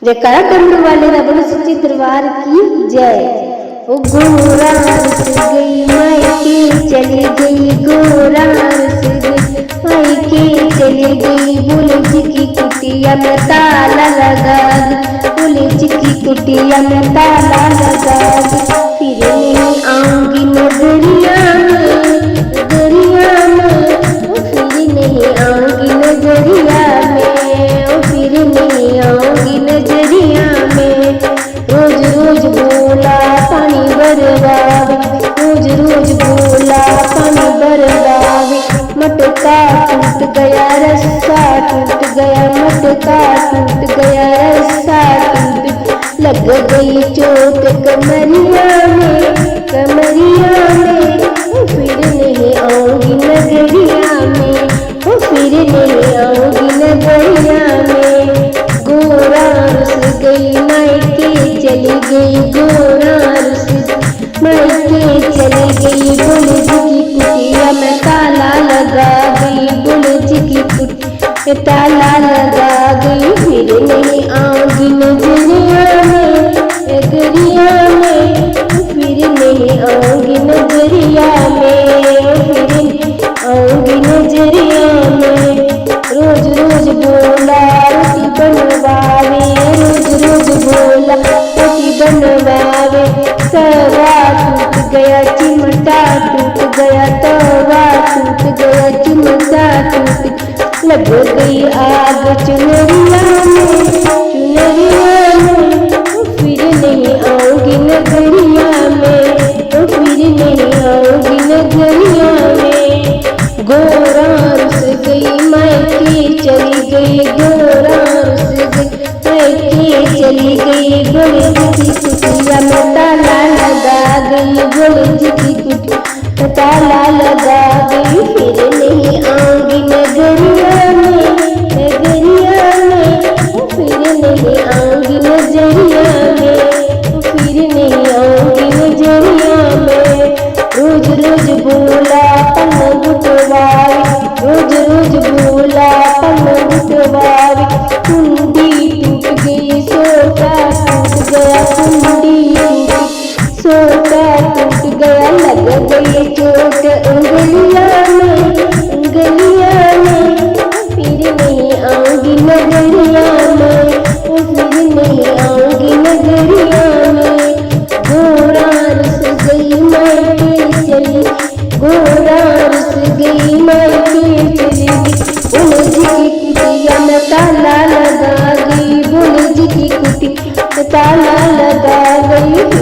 जयकारा करने वाले रबड़ सच्चे दरबार की जय। ओ गोरा रुस गई मायके चली गई, गोरा रुस गई मायके चली गई, बुलज की कुटिया में ताला लगा दी, बुलज की कुटिया में ताला लगा दी। फिर नहीं आऊंगी नजरिया में, नजरिया में, फिर नहीं आऊंगी नजरिया में, फिर नहीं आऊंगी नजरिया में। रोज रोज बोला पानी बरवावे, रोज रोज बोला पानी बरवावे। मटका टूट गया रस्सा टूट गया, मटका टूट गया रस्सा टूट, लग गई चोट कमरिया में, कमरिया में। फिर नहीं आऊंगी नगरिया में, फिर नहीं आऊंगी नगरिया में। गोरा रुस गई मायके चली गई, गोरा रुस मायके चली गई, बुलज की कुटिया में ताला लगा गई, बुलज की कुटिया में ताला लगा गई। फिर नहीं आऊंगी नजरिया में, नगरिया में, फिर नहीं आऊंगी नजरिया में, फिर नहीं आऊंगी नजरिया में। रोज रोज बोला रोटी बनवावे, रोज रोज बोला रोटी बनवावे। तवा टूट गया चिमटा टूट गया, तवा टूट गया चिमटा टूट, लग गई आग चुनरिया में, चुनरिया में। फिर नहीं आऊंगी नगरिया में, फिर नहीं आऊंगी नगरिया में। गोरा रुस गई मायके चली गई, गोरा रुस गई मायके चली गई, बुलज की कुटिया में ताला लगा गई, बुलज की कुटिया में ताला लगा गई। फिर नहीं आऊंगी नगरिया में, नगरिया में, फिर नहीं आऊंगी नजरिया में, फिर नहीं आऊंगी नजरिया में। रोज रोज बोला पन गुटवाई, रोज रोज बोला पन गुटवाई। कुंडी टूट गई सोटा टूट गया, कुंडी टूट सोटा टूट गया, लग गई चोट उंगलिया में, उंगलिया में। फिर नहीं आऊंगी नगरिया में, फिर नहीं आऊंगी नगरिया में। गोरा रुस गई मायके चली, गोरा रुस गई मायके चली गई, बुलज की कुटिया में ताला लगा गई, बुलज की कुटिया में ताला लगा गई।